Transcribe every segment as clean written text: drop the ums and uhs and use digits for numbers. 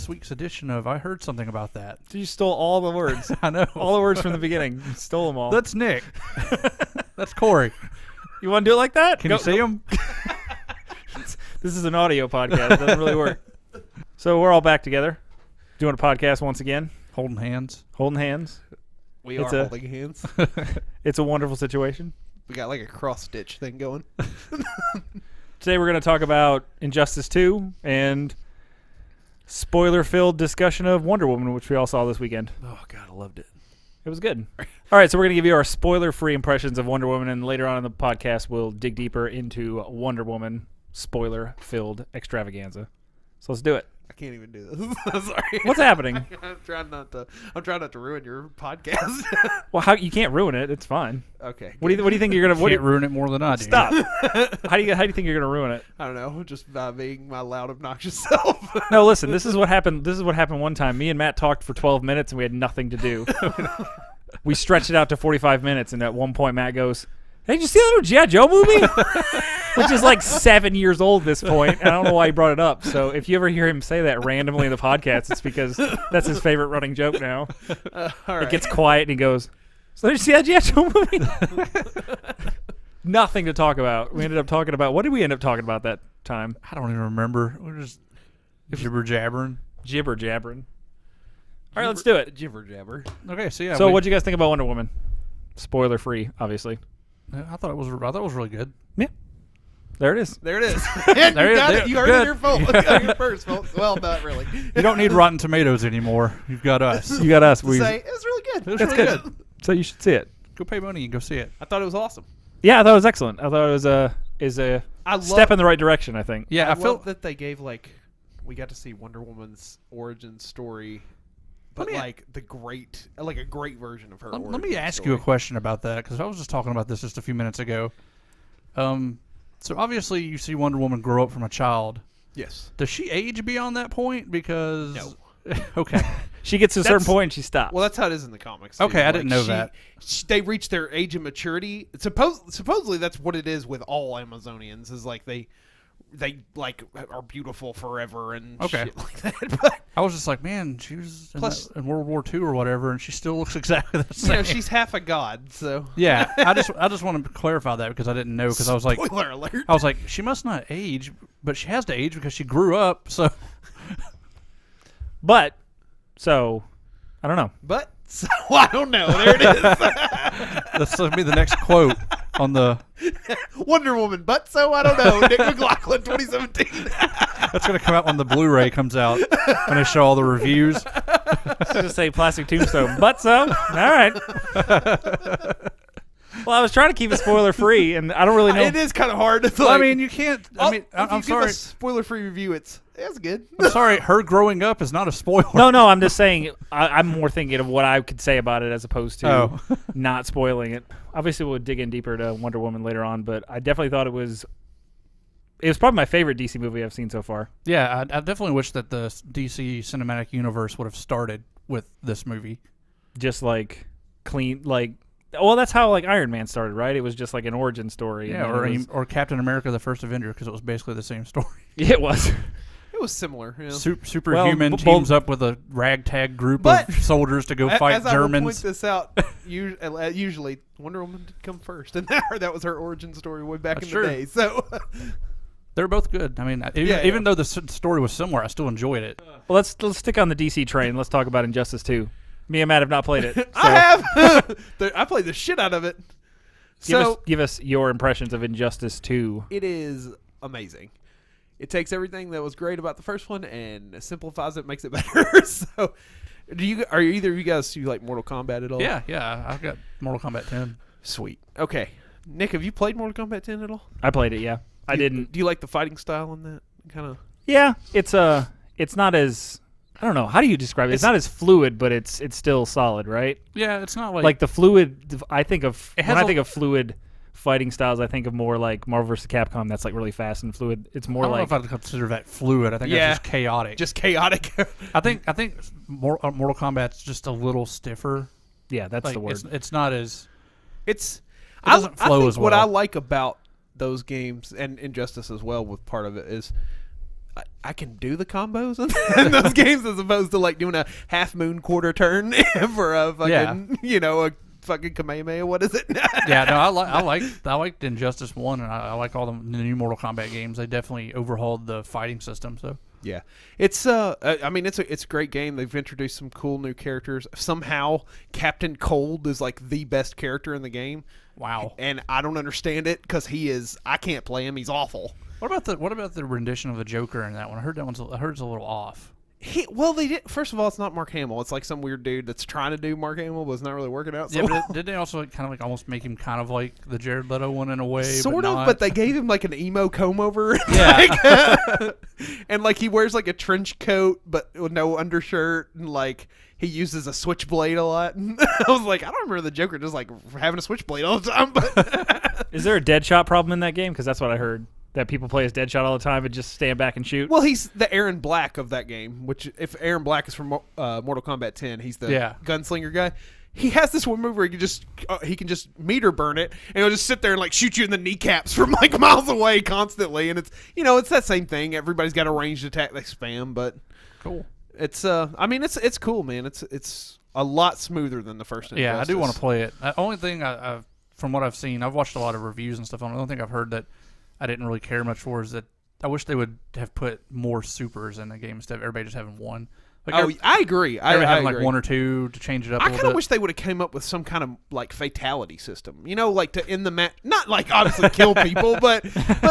this week's edition of I Heard Something About That. You stole all the words. I know. All the words from the beginning. You stole them all. That's Nick. That's Corey. You want to do it like that? Can you see him? This is an audio podcast. It doesn't really work. So we're all back together, doing a podcast once again. Holding hands. Holding hands. We are holding hands. It's a wonderful situation. We got like a cross-stitch thing going. Today we're going to talk about Injustice 2 and spoiler-filled discussion of Wonder Woman, which we all saw this weekend. Oh, God, I loved it. It was good. All right, so we're going to give you our spoiler-free impressions of Wonder Woman, and later on in the podcast we'll dig deeper into Wonder Woman spoiler-filled extravaganza. So let's do it. I can't even do this. I'm sorry. What's happening? I'm trying not to ruin your podcast. Well, you can't ruin it. It's fine. Okay. What do you think you're gonna? Can't ruin it more than I do. Stop. How do you think you're gonna ruin it? I don't know. Just by being my loud, obnoxious self. No, listen. This is what happened. This is what happened one time. Me and Matt talked for 12 minutes and we had nothing to do. We stretched it out to 45 minutes, and at one point Matt goes, "Hey, did you see that new G.I. Joe movie?" Which is like 7 years old at this point, and I don't know why he brought it up. So if you ever hear him say that randomly in the podcast, it's because that's his favorite running joke now. All right. It gets quiet, and he goes, "So did you see that G.I. Joe movie?" Nothing to talk about. We ended up talking about, what did we end up talking about that time? I don't even remember. We're just jibber jabbering. Jibber jabbering. All right, let's do it. Jibber jabber. Okay, so yeah. So what'd you guys think about Wonder Woman? Spoiler free, obviously. I thought it was really good. Yeah. There it is. There it is. And There you it got is. it. You heard it here first, folks. Well, not really. You don't need Rotten Tomatoes anymore. You've got us. You got us. To say, it was really good. It was That's really good. So you should see it. Go pay money and go see it. I thought it was awesome. Yeah, I thought it was excellent. I thought it was a step in the right direction, I think. Yeah, I I feel love that they gave we got to see Wonder Woman's origin story, but me- a great version of her. Let me ask you a question about that, because I was just talking about this just a few minutes ago. So obviously you see Wonder Woman grow up from a child. Yes. Does she age beyond that point? Because No. Okay. She gets to a certain point and she stops. Well, that's how it is in the comics. Too. Okay, I didn't know that. They reach their age of maturity. Supposedly that's what it is with all Amazonians. Is they are beautiful forever and shit like that. But I was just like, man, she was Plus- in World War II or whatever, and she still looks exactly the same. she's half a god. So Yeah, I just want to clarify that because I didn't know, because I was like, spoiler alert. I was like, she must not age, but she has to age because she grew up. So But, so, I don't know. But so I don't know. There it is. that's going to be the next quote on the. Wonder Woman. But so I don't know. Nick McLaughlin, 2017. That's going to come out when the Blu-ray comes out when they show all the reviews. It's going to say Plastic Tombstone, but so. All right. Well, I was trying to keep it spoiler-free, and I don't really know. It is kind of hard to. Well, I mean, you can't. if I'm you sorry. Give a spoiler-free review. It's good. I'm sorry. Her growing up is not a spoiler. No, I'm just saying. I'm more thinking of what I could say about it as opposed to not spoiling it. Obviously, we'll dig in deeper to Wonder Woman later on, but I definitely thought it was probably my favorite DC movie I've seen so far. Yeah, I definitely wish that the DC cinematic universe would have started with this movie. Just like clean, well, that's how Iron Man started, right? It was just like an origin story. Yeah, or Captain America: The First Avenger, because it was basically the same story. It was. It was similar. You know? Superhuman teams up with a ragtag group of soldiers to go fight as Germans. I will point this out, usually Wonder Woman did come first, and that was her origin story way back in the day. So they're both good. I mean, even though the story was similar, I still enjoyed it. Well, let's stick on the DC train. Let's talk about Injustice 2. Me and Matt have not played it. So I have. I played the shit out of it. Give us your impressions of Injustice 2. It is amazing. It takes everything that was great about the first one and simplifies it, makes it better. So, are either of you guys do you like Mortal Kombat at all? Yeah. I've got Mortal Kombat 10. Sweet. Okay, Nick, have you played Mortal Kombat 10 at all? I played it. Yeah, I didn't. Do you like the fighting style on that kind of? Yeah, it's not as. I don't know. How do you describe it? It's not as fluid, but it's still solid, right? Yeah, it's not like the fluid. I think of fluid fighting styles, I think of more like Marvel vs. Capcom. That's like really fast and fluid. It's more I don't know if I'd consider that fluid. I think that's just chaotic. Just chaotic. I think Mortal Kombat's just a little stiffer. Yeah, that's the word. It's not as. It doesn't flow I think as well. What I like about those games and Injustice as well, with part of it is, I can do the combos in those games as opposed to like doing a half moon quarter turn for a fucking a fucking Kamehameha. What is it? Yeah, no, I liked Injustice 1, and I like all the new Mortal Kombat games. They definitely overhauled the fighting system. So yeah, it's it's a great game. They've introduced some cool new characters. Somehow Captain Cold is like the best character in the game. Wow. And I don't understand it because I can't play him. He's awful. What about the rendition of the Joker in that one? I heard it's a little off. They did. First of all, it's not Mark Hamill. It's like some weird dude that's trying to do Mark Hamill, but it's not really working out. So yeah, but did they also kind of like almost make him kind of like the Jared Leto one in a way? Sort but of, not? but they gave him like an emo comb over. Yeah. And like he wears like a trench coat, but with no undershirt, and like he uses a switchblade a lot. And I was like, I don't remember the Joker just like having a switchblade all the time. But Is there a Deadshot problem in that game? Because that's what I heard. That people play as Deadshot all the time and just stand back and shoot. Well, he's the Aaron Black of that game. Which, if Aaron Black is from Mortal Kombat 10, he's the gunslinger guy. He has this one move where he can just meter burn it, and he'll just sit there and like shoot you in the kneecaps from like miles away constantly. And it's it's that same thing. Everybody's got a ranged attack they spam, but cool. It's it's cool, man. It's a lot smoother than the first. Yeah, Injustice. I do want to play it. The only thing I've from what I've seen, I've watched a lot of reviews and stuff on it. The only thing I've heard that I didn't really care much for is that I wish they would have put more supers in the game instead of everybody just having one. Like I agree. I having agree. like one or two to change it up. I kind of wish they would have came up with some kind of like fatality system. Like to end the match, not like obviously kill people, but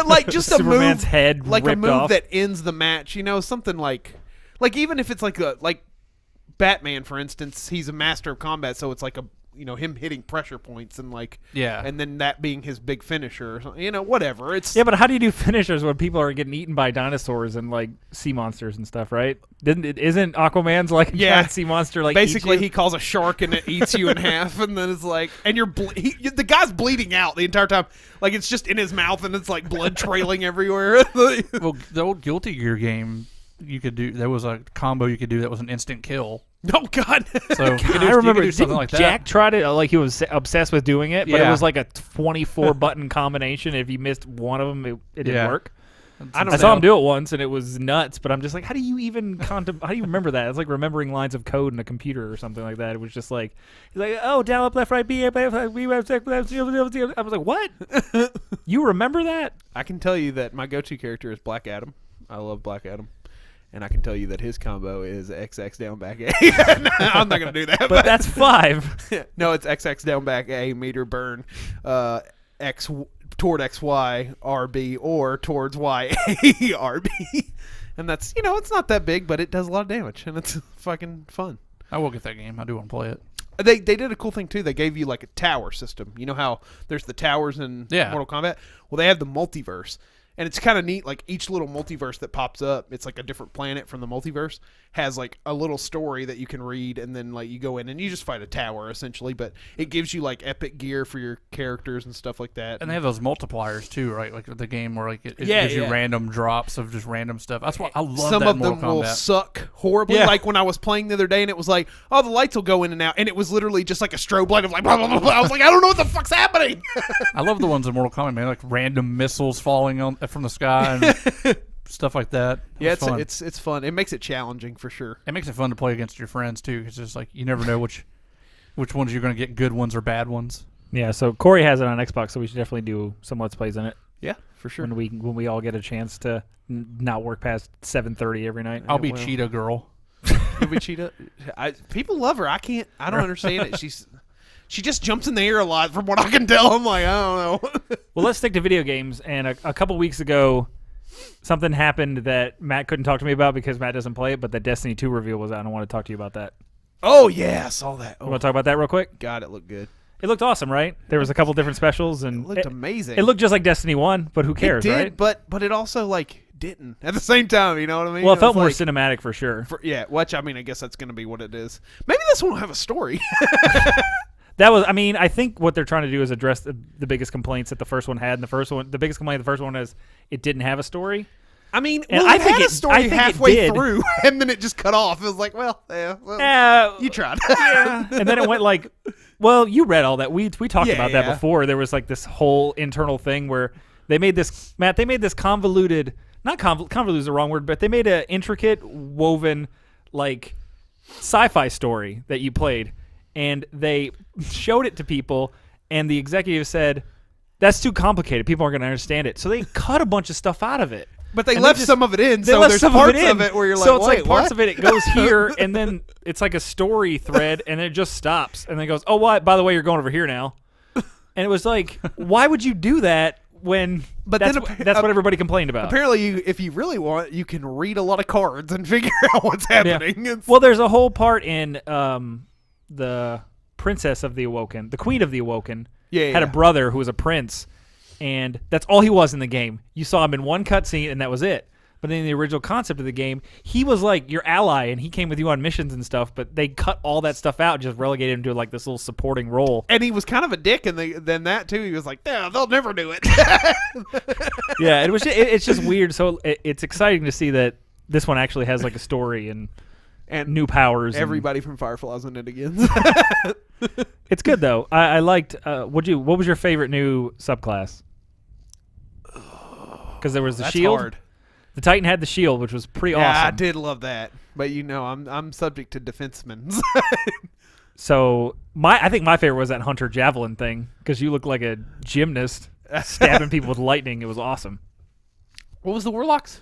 like just a Superman's move, head like a ripped move off. that ends the match. Something like even if it's like Batman, for instance, he's a master of combat, so it's like him hitting pressure points and and then that being his big finisher or something, whatever. It's but how do you do finishers when people are getting eaten by dinosaurs and like sea monsters and stuff, right? Isn't Aquaman's like a giant sea monster like basically eats you? he calls a shark and it eats you in half, and then it's like, and the guy's bleeding out the entire time, like it's just in his mouth and it's like blood trailing everywhere. Well, the old Guilty Gear game, there was a combo you could do that was an instant kill. Oh God! So I remember you could do something like that. Jack tried it, like he was obsessed with doing it, but it Yeah. was like a 24 button combination. If you missed one of them, it didn't work. I saw him do it once, and it was nuts. But I'm just like, how do you even how do you remember that? It's like remembering lines of code in a computer or something like that. It was just like, he's like, oh, down, up, left, right, B, left, right, B, left, left, left. I was like, what? You remember that? I can tell you that my go-to character is Black Adam. I love Black Adam. And I can tell you that his combo is XX down back A. No, I'm not going to do that. But that's 5. No, it's XX down back A, meter burn, X toward XY, RB, or towards YA, RB. And that's, it's not that big, but it does a lot of damage. And it's fucking fun. I will get that game. I do want to play it. They did a cool thing, too. They gave you like a tower system. You know how there's the towers in Mortal Kombat? Well, they have the multiverse. And it's kind of neat, like each little multiverse that pops up, it's like a different planet from the multiverse, has like a little story that you can read, and then like you go in and you just fight a tower essentially, but it gives you like epic gear for your characters and stuff like that. And they have those multipliers too, right? Like the game where like it gives you random drops of just random stuff. That's why I love Some that of them Mortal will Kombat. suck horribly. Yeah. Like when I was playing the other day and it was like, oh, the lights will go in and out, and it was literally just like a strobe light of like blah, blah, blah, blah. I was like, I don't know what the fuck's happening. I love the ones in Mortal Kombat, man, like random missiles falling from the sky and stuff like that. Yeah, fun. it's fun. It makes it challenging for sure. It makes it fun to play against your friends too. It's just like you never know which ones you're going to get, good ones or bad ones. Yeah, so Corey has it on Xbox, so we should definitely do some Let's Plays in it. Yeah, for sure. When we all get a chance to not work past 7:30 every night. I'll be Cheetah Girl. You'll be Cheetah. People love her. I don't understand it. She just jumps in the air a lot, from what I can tell. I'm like, I don't know. Well, let's stick to video games. And a couple weeks ago, something happened that Matt couldn't talk to me about because Matt doesn't play it, but the Destiny 2 reveal was out, and I want to talk to you about that. Oh, yeah, I saw that. You want to talk about that real quick? God, it looked good. It looked awesome, right? There was a couple different specials, and It looked amazing. It looked just like Destiny 1, but who cares, it did, right? but it also, didn't at the same time, you know what I mean? Well, it felt more like, cinematic for sure. Which, I mean, I guess that's going to be what it is. Maybe this one will have a story. I think what they're trying to do is address the biggest complaints that the first one had. And the biggest complaint of the first one is it didn't have a story. I mean, And I think a story halfway did. through, and then it just cut off. It was like, you tried. Yeah. And then it went like, well, you read all that. We talked about that yeah. before. There was like this whole internal thing where they made this convoluted not convoluted is the wrong word, but they made an intricate, woven, like sci-fi story that you played, and they showed it to people, and the executive said, "That's too complicated. People aren't going to understand it." So they cut a bunch of stuff out of it. But they left some of it in, so there's parts of it where you're like, so it's wait, like parts what? of it goes here, and then it's like a story thread, and then it just stops, and then it goes, "Oh, what? By the way, you're going over here now." And it was like, why would you do that when? But that's what everybody complained about. Apparently, if you really want, you can read a lot of cards and figure out what's happening. Yeah. Well, there's a whole part in the Princess of the Awoken, the Queen of the Awoken, had a brother who was a prince. And that's all he was in the game. You saw him in one cutscene, and that was it. But in the original concept of the game, he was like your ally, and he came with you on missions and stuff. But they cut all that stuff out, and just relegated him to like this little supporting role. And he was kind of a dick, and then that too. He was like, "Yeah, they'll never do it." Yeah, it's just weird. So it's exciting to see that this one actually has like a story and new powers. Everybody from Firefly's in it again. It's good though. I liked. What was your favorite new subclass? Because there was the shield. Hard. The Titan had the shield, which was pretty awesome. Yeah, I did love that. But I'm subject to defensemen. So I think my favorite was that Hunter Javelin thing, because you look like a gymnast stabbing people with lightning. It was awesome. What was the Warlocks? It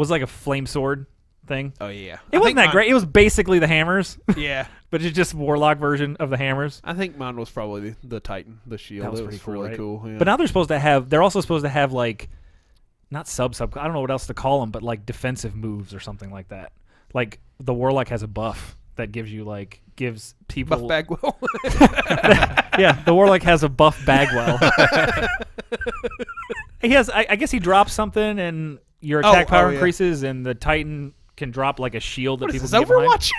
was like a flame sword thing. Oh yeah, it wasn't that great. It was basically the hammers. Yeah, but it's just Warlock version of the hammers. I think mine was probably the Titan, the shield. That was pretty cool, really cool. Yeah. But now they're also supposed to have like, not sub. I don't know what else to call them, but like defensive moves or something like that. Like the Warlock has a buff that gives people Buff Bagwell. Yeah, the Warlock has a buff Bagwell. He has. I guess he drops something and your attack power increases, and the Titan can drop like a shield that people can get behind. Overwatch?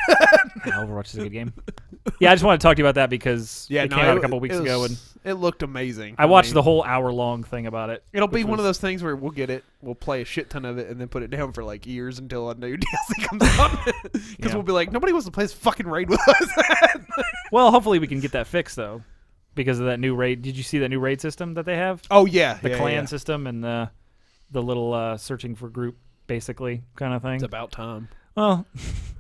Yeah, Overwatch is a good game. Yeah, I just wanted to talk to you about that because it came out a couple weeks ago, and it looked amazing. I watched the whole hour-long thing about it. It'll be one of those things where we'll get it, we'll play a shit ton of it, and then put it down for like years until a new DLC comes out. Because we'll be like, nobody wants to play this fucking raid with us. Well, hopefully we can get that fixed though, because of that new raid. Did you see that new raid system that they have? Oh yeah, the clan system and the little searching for group basically kind of thing. It's about time. Well,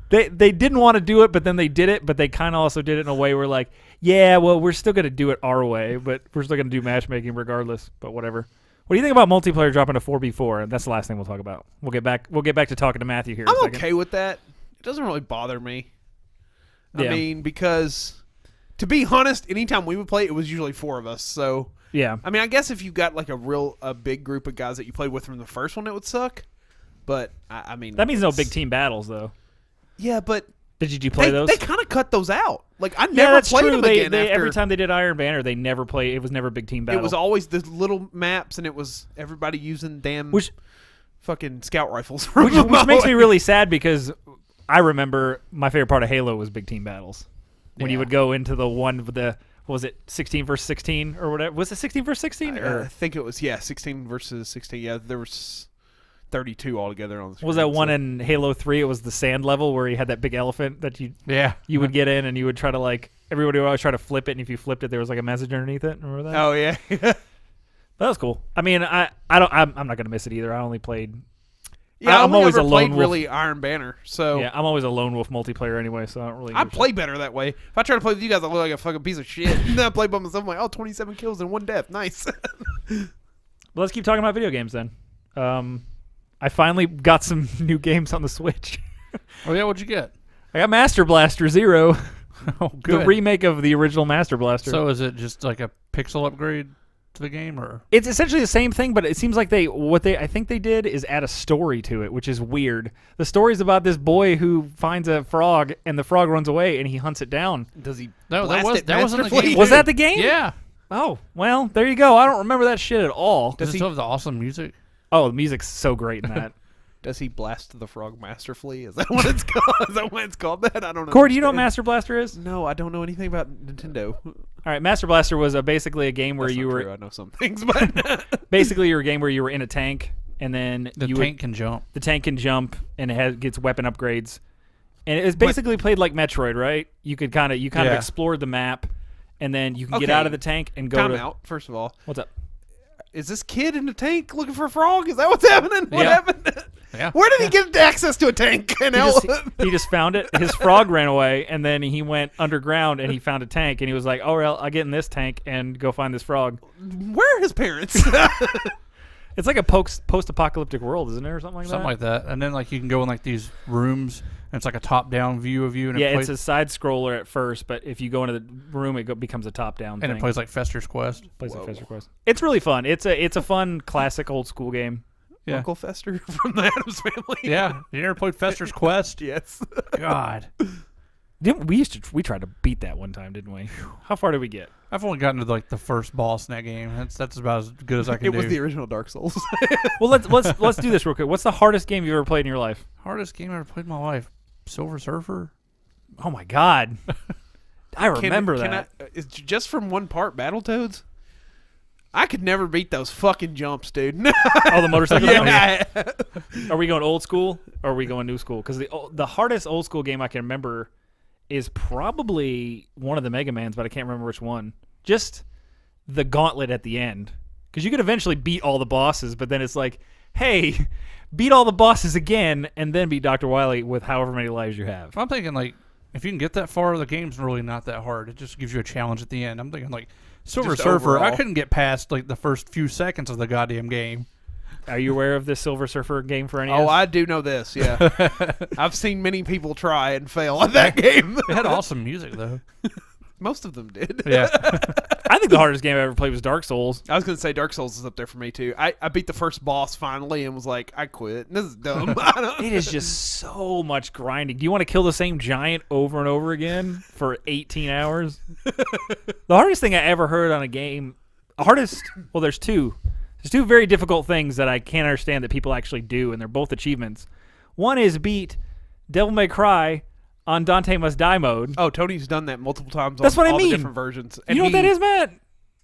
they didn't want to do it, but then they did it. But they kind of also did it in a way where like, yeah, well, we're still gonna do it our way, but we're still gonna do matchmaking regardless. But whatever. What do you think about multiplayer dropping to 4v4? And that's the last thing we'll talk about. We'll get back to talking to Matthew here. I'm okay with that. It doesn't really bother me. I mean, because to be honest, anytime we would play, it was usually four of us. So yeah. I mean, I guess if you got like a big group of guys that you played with from the first one, it would suck. But I mean, that means no big team battles though. Yeah, but did you play those? They kind of cut those out. Like I never played them again. Every time they did Iron Banner, they never played. It was never big team battle. It was always the little maps, and it was everybody using fucking scout rifles. Which makes me really sad because I remember my favorite part of Halo was big team battles. When you would go into the one with the, what was it, 16 versus 16 or whatever? Was it 16 versus 16? I think it was 16 versus 16. Yeah, there was 32 altogether on the screen. Was that one in Halo 3? It was the sand level where you had that big elephant that you would get in, and you would try to like, everybody would always try to flip it, and if you flipped it, there was like a message underneath it. Remember that? Oh yeah. That was cool. I mean, I'm not gonna miss it either. I only played. Yeah, I'm always a lone wolf. Really Iron Banner. So yeah, I'm always a lone wolf multiplayer anyway. So I don't really. I play better that way. If I try to play with you guys, I look like a fucking piece of shit. And then I play by myself. I'm like, 27 kills and 1 death. Nice. Well, let's keep talking about video games then. I finally got some new games on the Switch. Oh yeah, what'd you get? I got Master Blaster 0. Oh, good. The remake of the original Master Blaster. So is it just like a pixel upgrade to the game, or it's essentially the same thing, but it seems like I think they did is add a story to it, which is weird. The story's about this boy who finds a frog and the frog runs away and he hunts it down. Does he? No, that wasn't the game. Was that the game? Yeah. Oh, well, there you go. I don't remember that shit at all. Does he still have the awesome music? Oh, the music's so great in that. Does he blast the frog masterfully? Is that what it's called? Is that why it's called that? I don't know. Corey, do you know what Master Blaster is? No, I don't know anything about Nintendo. All right, Master Blaster was basically a game where you were. True. I know some things, but basically, you were a game where you were in a tank, and then the tank can jump. The tank can jump, and it gets weapon upgrades, and it was basically played like Metroid, right? You could kind of explored the map, and then you can get out of the tank and go out. First of all, what's up? is this kid in the tank looking for a frog? Is that what's happening? What happened? Yeah. Where did he get access to a tank? And he just found it. His frog ran away, and then he went underground and he found a tank, and he was like, "Oh, well, I'll get in this tank and go find this frog." Where are his parents? It's like a post-apocalyptic world, isn't it, or something like that? Something like that. And then like you can go in like these rooms, and it's like a top-down view of you. And it's a side scroller at first, but if you go into the room, it becomes a top-down thing. And it plays like Fester's Quest. It's really fun. It's a fun classic old school game. Yeah. Uncle Fester from the Addams Family. Yeah. You never played Fester's Quest? Yes. God. We tried to beat that one time, didn't we? How far did we get? I've only gotten to like the first boss in that game. That's about as good as I can do. It was the original Dark Souls. Well, let's do this real quick. What's the hardest game you've ever played in your life? Hardest game I ever played in my life. Silver Surfer. Oh my God. I remember that. It's just from one part, Battletoads. I could never beat those fucking jumps, dude. Oh, the motorcycle jumps? Yeah. Are we going old school or are we going new school? Because the hardest old school game I can remember is probably one of the Mega Mans, but I can't remember which one. Just the gauntlet at the end. Because you could eventually beat all the bosses, but then it's like, hey, beat all the bosses again and then beat Dr. Wily with however many lives you have. I'm thinking like if you can get that far, the game's really not that hard. It just gives you a challenge at the end. I'm thinking like Silver Surfer, overall. I couldn't get past like the first few seconds of the goddamn game. Are you aware of this Silver Surfer game for NES? Oh, I do know this, yeah. I've seen many people try and fail at that game. It had awesome music, though. Most of them did. Yeah. I think the hardest game I ever played was Dark Souls. I was going to say Dark Souls is up there for me, too. I beat the first boss finally and was like, I quit. This is dumb. It is just so much grinding. Do you want to kill the same giant over and over again for 18 hours? The hardest thing I ever heard on a game, well, there's two. There's two very difficult things that I can't understand that people actually do, and they're both achievements. One is beat Devil May Cry on Dante Must Die mode. Oh, Tony's done that multiple times. That's what I mean. The different versions. And you know what that is, Matt?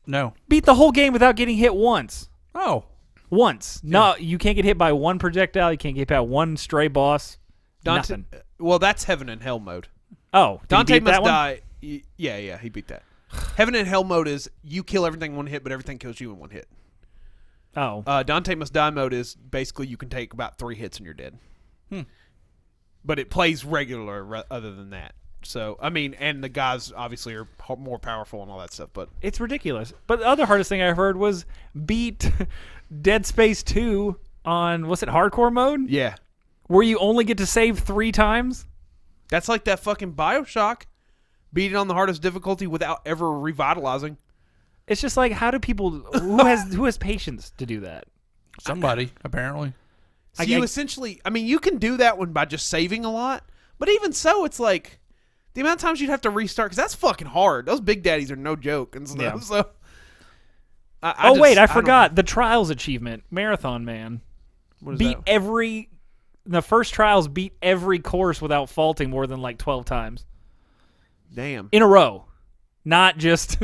No. Beat the whole game without getting hit once. Oh. Once. Yeah. No, you can't get hit by one projectile. You can't get hit by one stray boss. Nothing. Well, that's Heaven and Hell mode. Oh, Dante Must Die. Yeah, he beat that. Heaven and Hell mode is you kill everything in one hit, but everything kills you in one hit. Oh. Dante Must Die mode is basically you can take about 3 hits and you're dead. But it plays regular other than that. So, I mean, and the guys obviously are more powerful and all that stuff, but it's ridiculous. But the other hardest thing I heard was beat Dead Space 2 on, what's it, hardcore mode? Yeah. Where you only get to save 3 times? That's like that fucking BioShock. Beat it on the hardest difficulty without ever revitalizing. It's just like, how do people, who has patience to do that? Somebody, apparently. So you essentially, I mean, you can do that one by just saving a lot, but even so, it's like the amount of times you'd have to restart, because that's fucking hard. Those Big Daddies are no joke and stuff. Yeah. So, I forgot the Trials achievement, Marathon Man. Beat the first Trials beat every course without faulting more than like 12 times. Damn. In a row. Not just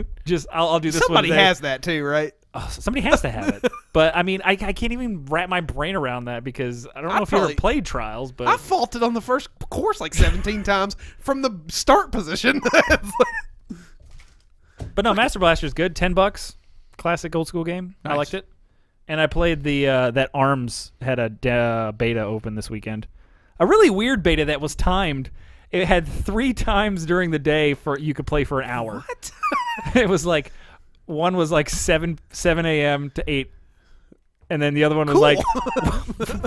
I'll do this one. Somebody has that too, right? Oh, somebody has to have it. But, I mean, I can't even wrap my brain around that because I don't know if you ever played Trials. But I faulted on the first course like 17 times from the start position. But no, Master Blaster's good. $10. Classic old school game. Nice. I liked it. And I played that ARMS had a beta open this weekend. A really weird beta that was timed. It had 3 times during the day you could play for an hour. What? It was like, one was like 7 a.m. to 8, and then the other one was like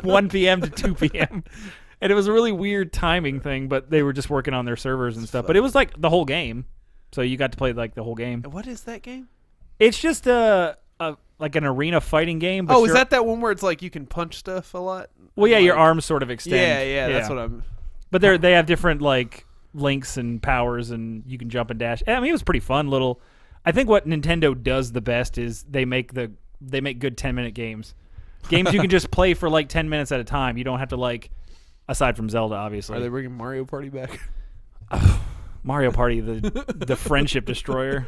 1 p.m. to 2 p.m. And it was a really weird timing thing, but they were just working on their servers and stuff. But it was like the whole game, so you got to play like the whole game. What is that game? It's just like an arena fighting game. But is that one where it's like you can punch stuff a lot? Well, yeah, your arms sort of extend. Yeah, that's what I'm. But they have different like links and powers, and you can jump and dash. I mean, it was pretty fun little. I think what Nintendo does the best is they make good 10-minute games. Games you can just play for like 10 minutes at a time. You don't have to like, aside from Zelda, obviously. Are they bringing Mario Party back? Mario Party, the friendship destroyer.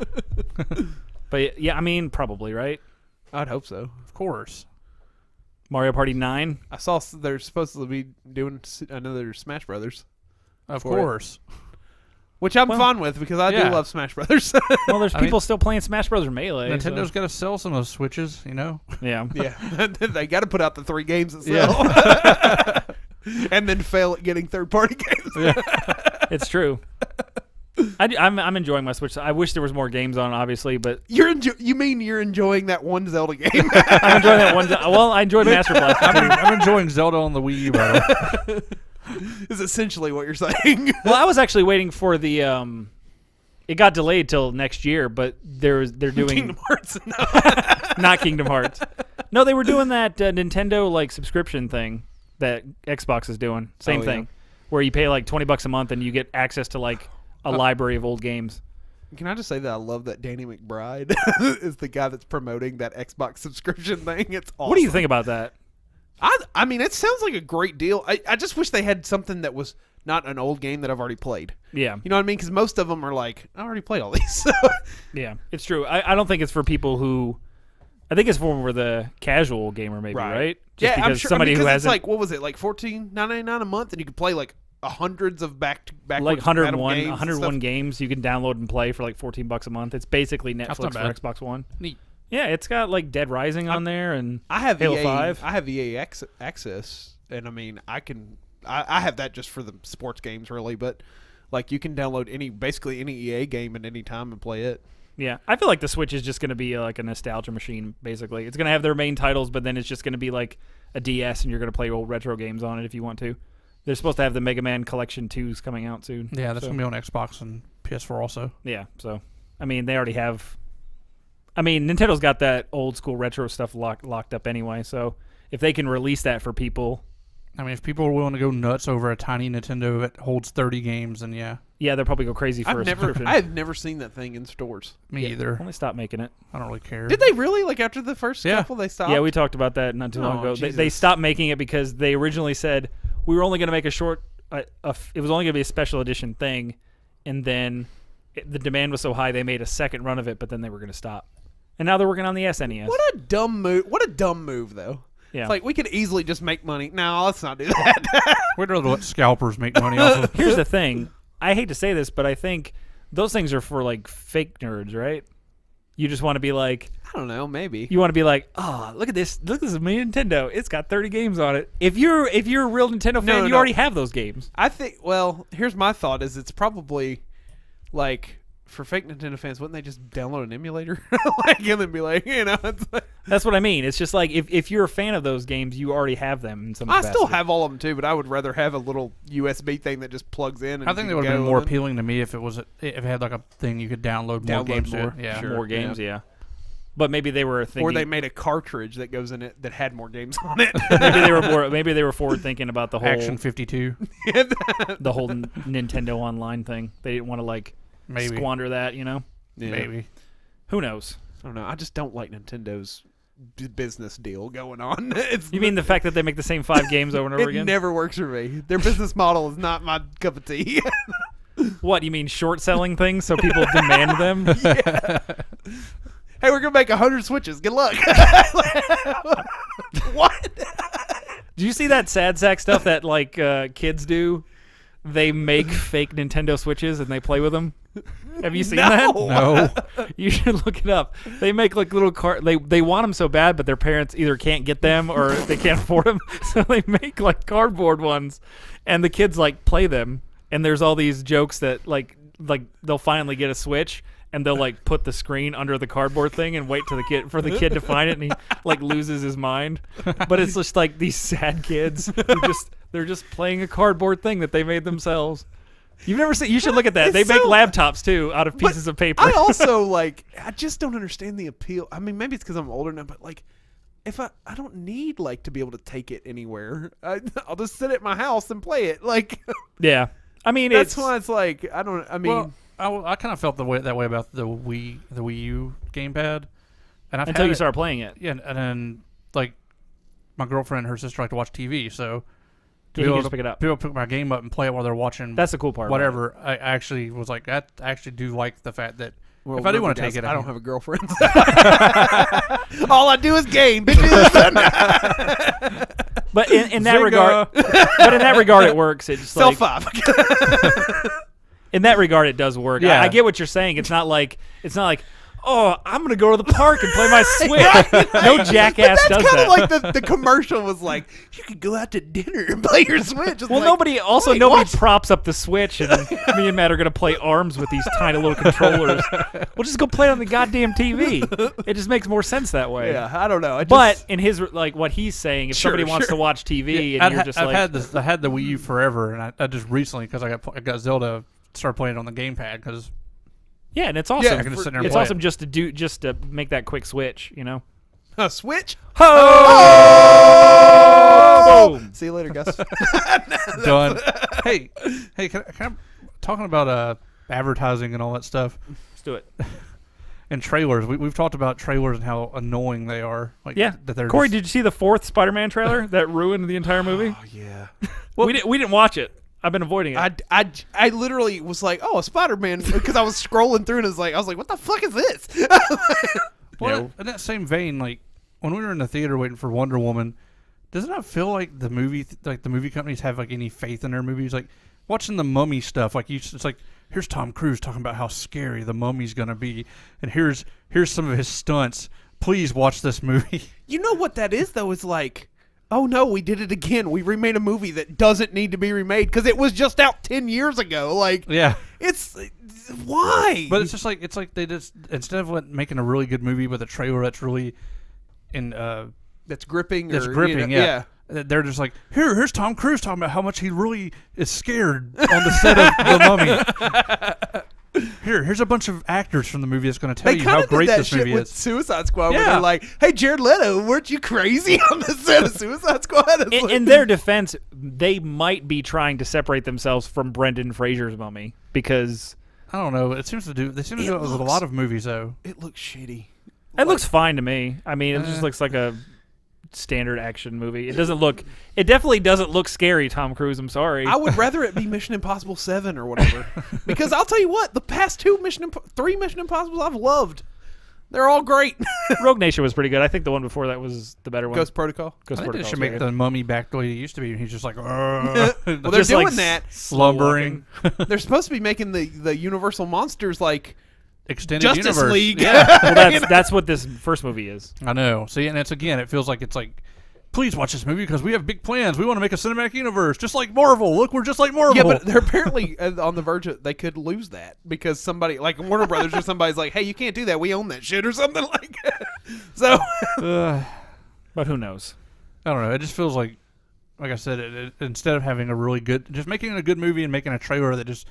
But yeah, I mean, probably, right? I'd hope so. Of course. Mario Party 9. I saw they're supposed to be doing another Smash Brothers. Of course. Which I'm fine with because I do love Smash Brothers. Well, there's people still playing Smash Brothers Melee. Nintendo's got to sell some of those Switches, Yeah. Yeah. They got to put out the 3 games that sell. And then fail at getting third-party games. It's true. I'm enjoying my Switch. I wish there was more games on, obviously, but you mean you're enjoying that one Zelda game? I'm enjoying that one. Well, I enjoyed Master Blaster. I'm enjoying Zelda on the Wii U battle. Is essentially what you're saying. Well, I was actually waiting for the. It got delayed till next year, but they're doing Kingdom Hearts. No. Not Kingdom Hearts. No, they were doing that Nintendo subscription thing that Xbox is doing. Same thing, where you pay like $20 a month and you get access to like a library of old games. Can I just say that I love that Danny McBride is the guy that's promoting that Xbox subscription thing? It's awesome. What do you think about that? I mean, it sounds like a great deal. I just wish they had something that was not an old game that I've already played. Yeah. You know what I mean? Because most of them are like, I already played all these. Yeah, it's true. I don't think it's for people who... I think it's for the casual gamer, maybe, right? Just yeah, because I'm sure. Somebody who it's hasn't... like, what was it, like $14.99 a month? And you could play like hundreds of back like 101 games you can download and play for like $14 a month. It's basically Netflix for Xbox One. Neat. Yeah, it's got like Dead Rising on there and I have Halo EA, 5. I have EA access, and I mean, I have that just for the sports games, really. But like, you can download basically any EA game at any time and play it. Yeah, I feel like the Switch is just going to be like a nostalgia machine. Basically, it's going to have their main titles, but then it's just going to be like a DS, and you're going to play old retro games on it if you want to. They're supposed to have the Mega Man Collection 2s coming out soon. Yeah, that's going to be on Xbox and PS4 also. Yeah, so I mean, they already have. I mean, Nintendo's got that old school retro stuff locked up anyway. So if they can release that for people, I mean, if people are willing to go nuts over a tiny Nintendo that holds 30 games, then yeah, they'll probably go crazy for a subscription. I've never seen that thing in stores. Me either. When they stopped making it, I don't really care. Did they really? Like after the first couple, they stopped? Yeah, we talked about that not too long ago. They stopped making it because they originally said we were only going to make a short. It was only going to be a special edition thing, and then the demand was so high they made a second run of it, but then they were going to stop. And now they're working on the SNES. What a dumb move! What a dumb move, though. Yeah. It's like we could easily just make money. No, let's not do that. We'd rather let scalpers make money off of. Here's the thing. I hate to say this, but I think those things are for like fake nerds, right? You just want to be like, I don't know, maybe. You want to be like, oh, look at this. Look, this is my Nintendo. It's got 30 games on it. If you're a real Nintendo fan, you already have those games. I think. Well, here's my thought: is it's probably like. For fake Nintendo fans, wouldn't they just download an emulator and then be like, it's like... That's what I mean. It's just like if you're a fan of those games, you already have them in some I capacity. still have all of them too, but I would rather have a little USB thing that just plugs in. And I think that would have been more appealing to me if it had like a thing you could download more games to it. Yeah, sure, more games. Yeah. But maybe they were thinking, or they made a cartridge that goes in it that had more games on it. Maybe they were forward thinking about the whole Action 52, the whole Nintendo Online thing. They didn't want to squander that, Yeah. Maybe. Who knows? I don't know. I just don't like Nintendo's business deal going on. You mean the fact that they make the same 5 games over and over again? It never works for me. Their business model is not my cup of tea. What, you mean short selling things so people demand them? Yeah. Hey, we're going to make 100 Switches. Good luck. What? Do you see that sad sack stuff that like kids do? They make fake Nintendo Switches and they play with them. Have you seen that? No. You should look it up. They make like little they want them so bad, but their parents either can't get them or they can't afford them. So they make like cardboard ones, and the kids like play them. And there's all these jokes that like they'll finally get a Switch, and they'll like put the screen under the cardboard thing and wait for the kid to find it, and he like loses his mind. But it's just like these sad kids who they're just playing a cardboard thing that they made themselves. You've never seen? You should look at that. They make laptops too out of pieces of paper. I also I just don't understand the appeal. I mean, maybe it's because I'm older now, but like, if I don't need like to be able to take it anywhere. I'll just sit at my house and play it. Like, yeah. I mean, that's why it's like I don't. I mean, well, I kind of felt that way about the Wii U gamepad, and until you started playing it. Yeah, and then like my girlfriend and her sister like to watch TV, so. You can just pick it up. People pick my game up and play it while they're watching. That's the cool part. Whatever. I actually was like, I actually do like the fact that if I do want to take it, I don't have a girlfriend. All I do is game, bitches. But in that regard, it works. It's Sell like 5. In that regard, it does work. Yeah. I get what you're saying. It's not like, oh, I'm gonna go to the park and play my Switch. No jackass does That's kind that. of like the commercial was like, you could go out to dinner and play your Switch. It's Well, like, nobody what? props up the Switch, and me and Matt are gonna play ARMS with these tiny little controllers. We'll just go play it on the goddamn TV. It just makes more sense that way. Yeah, I don't know. But in his what he's saying, if Sure, somebody wants to watch TV and you're just I've like, had this. I had the Wii U forever, and I just recently because I got Zelda started playing it on the gamepad because. yeah, and it's awesome. Yeah, I can just sit there and It's play awesome it. just to make that quick switch, you know. A Switch? Oh! See you later, Gus. Done. Hey, can I talking about advertising and all that stuff Let's do it. and trailers. We've talked about trailers and how annoying they are. Like, Yeah. that they're Corey, just, did you see the 4th Spider-Man trailer that ruined the entire movie? Oh, yeah. we didn't watch it. I've been avoiding it. I literally was like, oh, a Spider-Man, because I was scrolling through and I was like, what the fuck is this? well, in that same vein, like when we were in the theater waiting for Wonder Woman, does it not feel like the movie companies have like any faith in their movies? Like watching the Mummy stuff, like it's like here's Tom Cruise talking about how scary the Mummy's gonna be, and here's some of his stunts. Please watch this movie. You know what that is, though, is like, oh no, we did it again. We remade a movie that doesn't need to be remade because it was just out 10 years ago. Like, Yeah. it's why? But it's like they just instead of making a really good movie with a trailer that's really that's gripping. that's or, gripping, you know, yeah. They're just like, here's Tom Cruise talking about how much he really is scared on the set of The Mummy. Here's a bunch of actors from the movie that's going to tell They you kind how of did great that this shit movie with is. Suicide Squad, where Yeah. they're like, "Hey, Jared Leto, weren't you crazy on the set of Suicide Squad?" It's like- In their defense, they might be trying to separate themselves from Brendan Fraser's Mummy because I don't know. They seem to do it with a lot of movies though. it looks shitty. it looks fine to me. I mean, it just looks like a standard action movie. It definitely doesn't look scary, Tom Cruise. I'm sorry. I would rather it be Mission Impossible 7 or whatever, because I'll tell you what, the past 3 Mission Impossibles I've loved. They're all great. Rogue Nation was pretty good. I think the one before that was the better one. Ghost Protocol. Ghost I think they Protocol should was make very the Mummy back the way he used to be, and he's just like, Well, they're Just doing like that. slumbering. They're supposed to be making the Universal Monsters like Extended Justice universe. League. Yeah, Well, that's what this first movie is. I know. See, and it feels like it's like, please watch this movie because we have big plans. We want to make a cinematic universe just like Marvel. Look, we're just like Marvel. Yeah, but they're apparently on the verge of they could lose that because somebody like Warner Brothers or somebody's like, "Hey, you can't do that. We own that shit" or something like that. So, But who knows? I don't know. It just feels like I said, instead of having a really good, just making a good movie and making a trailer that just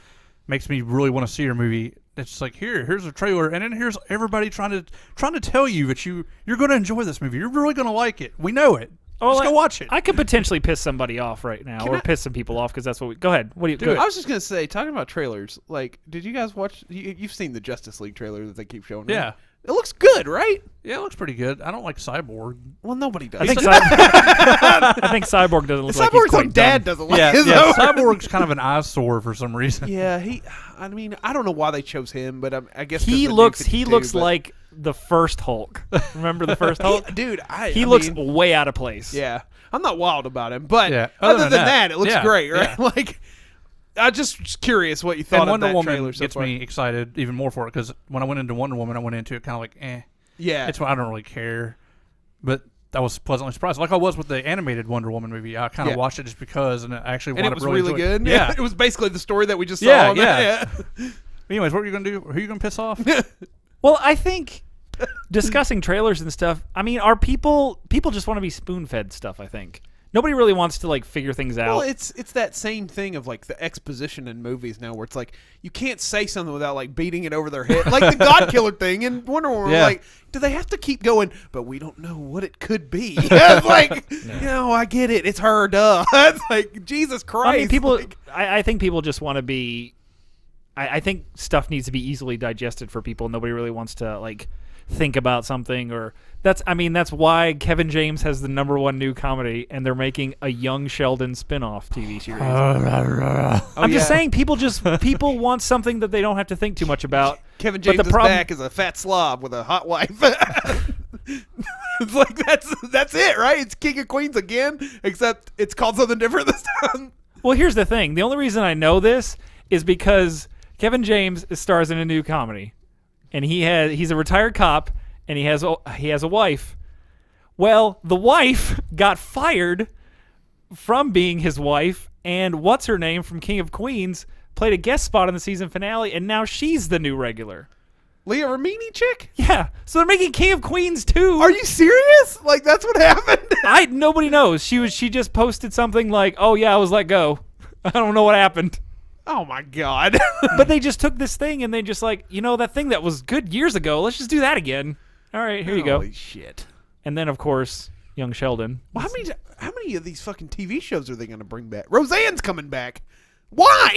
makes me really want to see your movie. It's like here's a trailer, and then here's everybody trying to tell you that you're going to enjoy this movie. You're really going to like it. We know it. Just go watch it. I could potentially piss somebody off right now, or piss some people off because that's what we. Go ahead. What do you do? I was just gonna say, talking about trailers, like, did you guys watch? You've seen the Justice League trailer that they keep showing. Right? Yeah. It looks good, right? Yeah, it looks pretty good. I don't like Cyborg. Well, nobody does. I think I think Cyborg doesn't look like he's Cyborg's quite own dad done. doesn't like his yeah. own. Cyborg's kind of an eyesore for some reason. Yeah, I mean, I don't know why they chose him, but I guess 'cause He the looks New 52, but- like the first Hulk. Remember the first Hulk? dude. He looks way out of place. Yeah, I'm not wild about him, but Yeah, other other than than that, that, it looks yeah, great, right? yeah. Like, I just curious what you thought And Wonder of that Woman trailer so gets far. me excited even more for it because when I went into Wonder Woman, I went into it kind of like, eh. Yeah, It's I don't really care, but I was pleasantly surprised. Like I was with the animated Wonder Woman movie. I kind of watched it just because, and I actually and it wound was up really enjoying good. it. Yeah. it was basically the story that we just saw. Yeah, on that. Anyways, what are you gonna do? Who are you gonna piss off? Well, I think discussing trailers and stuff. I mean, are people just want to be spoon-fed stuff? I think nobody really wants to like figure things out. Well, it's that same thing of like the exposition in movies now, where it's like you can't say something without like beating it over their head, like the God Killer thing in Wonder Woman. Yeah. Like, do they have to keep going? But we don't know what it could be. It's like, I get it. It's her, duh. It's like Jesus Christ. I mean, people. Like, I think people just want to be. I think stuff needs to be easily digested for people. Nobody really wants to like think about something, or that's why Kevin James has the #1 new comedy, and they're making a Young Sheldon spin-off TV series. I'm just saying, people want something that they don't have to think too much about. Kevin But James the is problem- back as a fat slob with a hot wife. It's like that's it, right? It's King of Queens again, except it's called something different this time. Well, here's the thing. The only reason I know this is because Kevin James stars in a new comedy, and he's a retired cop, and he has a wife. Well, the wife got fired from being his wife, and what's her name from King of Queens played a guest spot in the season finale, and now she's the new regular. Leah Remini chick? Yeah, so they're making King of Queens too. Are you serious? Like, that's what happened? Nobody knows. She just posted something like, "Oh yeah, I was let go. I don't know what happened." Oh my god. But they just took this thing and they just like, that thing that was good years ago, let's just do that again. All right, here you go. Holy shit. And then of course, young Sheldon. Well, how many of these fucking TV shows are they going to bring back? Roseanne's coming back. Why?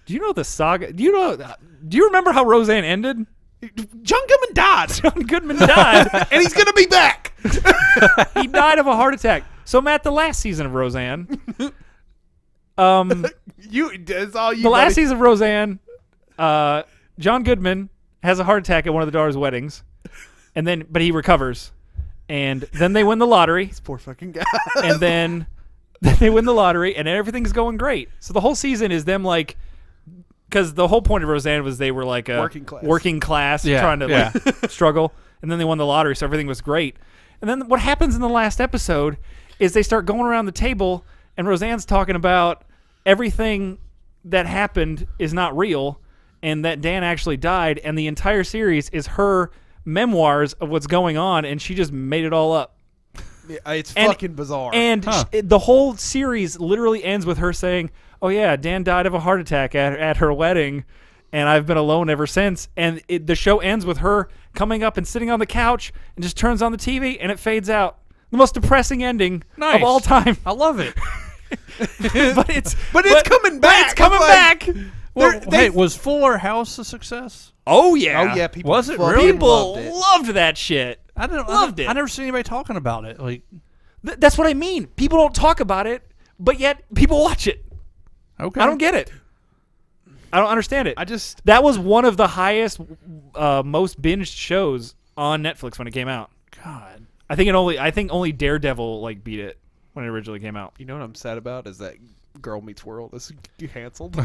Do you know the saga? Do you remember how Roseanne ended? John Goodman died. John Goodman died. And he's going to be back. He died of a heart attack. So Matt, the last season of Roseanne, it's all you. The last season of Roseanne, John Goodman has a heart attack at one of the daughter's weddings, but he recovers, and then they win the lottery. This poor fucking guy. And then they win the lottery, and everything's going great. So the whole season is them like, because the whole point of Roseanne was they were like a working class trying to struggle, and then they won the lottery, so everything was great. And then what happens in the last episode is they start going around the table, and Roseanne's talking about everything that happened is not real, and that Dan actually died, and the entire series is her memoirs of what's going on, and she just made it all up. Yeah, it's fucking bizarre. And the whole series literally ends with her saying, "Oh yeah, Dan died of a heart attack at her wedding, and I've been alone ever since." And the show ends with her coming up and sitting on the couch and just turns on the TV, and it fades out. The most depressing ending of all time. I love it. but it's coming back. It's coming back. Well, hey, was Fuller House a success? Oh yeah. Oh yeah. People was it really? People loved that shit. Loved it. I never seen anybody talking about it. Like, that's what I mean. People don't talk about it, but yet people watch it. Okay. I don't get it. I don't understand it. That was one of the highest, most binged shows on Netflix when it came out. God. I think only Daredevil beat it when it originally came out. You know what I'm sad about is that Girl Meets World is canceled.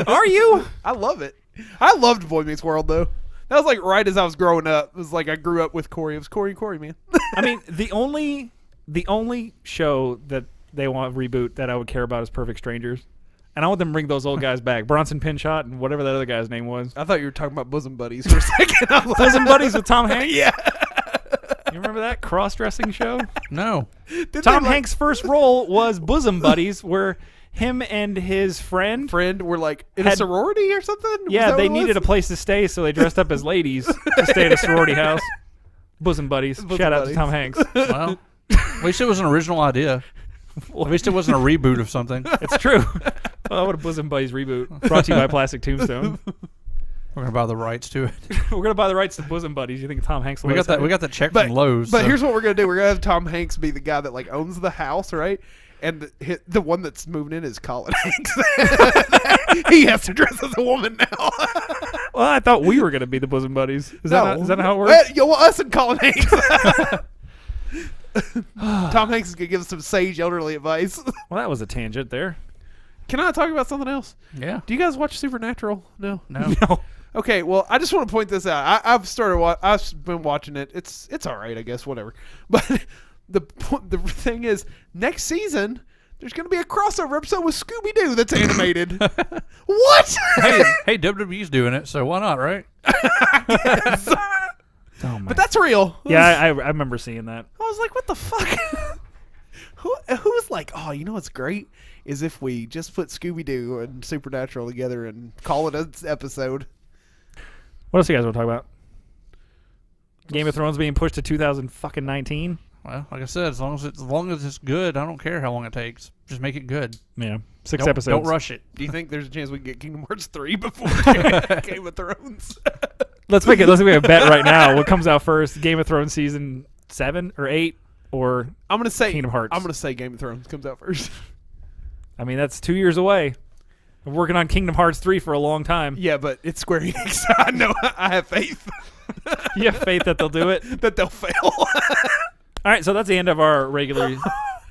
Are you? I love it. I loved Boy Meets World though. That was right as I was growing up. It was like I grew up with Corey. It was Corey and Corey, man. I mean, the only show that they want to reboot that I would care about is Perfect Strangers. And I want them to bring those old guys back. Bronson Pinchot and whatever that other guy's name was. I thought you were talking about Bosom Buddies for a second. Bosom Buddies with Tom Hanks? Yeah. You remember that cross-dressing show? No. Tom Hanks' first role was Bosom Buddies, where him and his friend were in a sorority or something? Yeah, they needed a place to stay, so they dressed up as ladies to stay at a sorority house. Bosom Buddies. Shout out to Tom Hanks. Well, at least it was an original idea. At least it wasn't a reboot of something. It's true. What a Bosom Buddies reboot. Brought to you by Plastic Tombstone. We're going to buy the rights to it. We're going to buy the rights to Bosom Buddies. You think Tom Hanks will We got that check from Lowe's. But here's what we're going to do. We're going to have Tom Hanks be the guy that owns the house, right? And the one that's moving in is Colin Hanks. He has to dress as a woman now. Well, I thought we were going to be the Bosom Buddies. Is that not how it works? Us and Colin Hanks. Tom Hanks is going to give us some sage elderly advice. Well, that was a tangent there. Can I talk about something else? Yeah. Do you guys watch Supernatural? No. No. Okay, well, I just want to point this out. I've been watching it. It's all right, I guess, whatever. But the thing is, next season there's going to be a crossover episode with Scooby-Doo that's animated. What? Hey, WWE's doing it, so why not, right? But that's real. Yeah, I remember seeing that. I was like, what the fuck? Who was like, oh, you know what's great is if we just put Scooby-Doo and Supernatural together and call it an episode. What else you guys want to talk about? Game of Thrones being pushed to 2019. Well, like I said, as long as it's good, I don't care how long it takes. Just make it good. Yeah, 6 episodes. Don't rush it. Do you think there's a chance we can get Kingdom Hearts 3 before Game of Thrones? Let's make a bet right now. What comes out first? Game of Thrones season 7 or 8, or I'm gonna say Kingdom Hearts. I'm gonna say Game of Thrones comes out first. I mean, that's 2 years away. I'm working on Kingdom Hearts 3 for a long time. Yeah, but it's Square Enix. I know. I have faith. You have faith that they'll do it? That they'll fail. All right, so that's the end of our regular...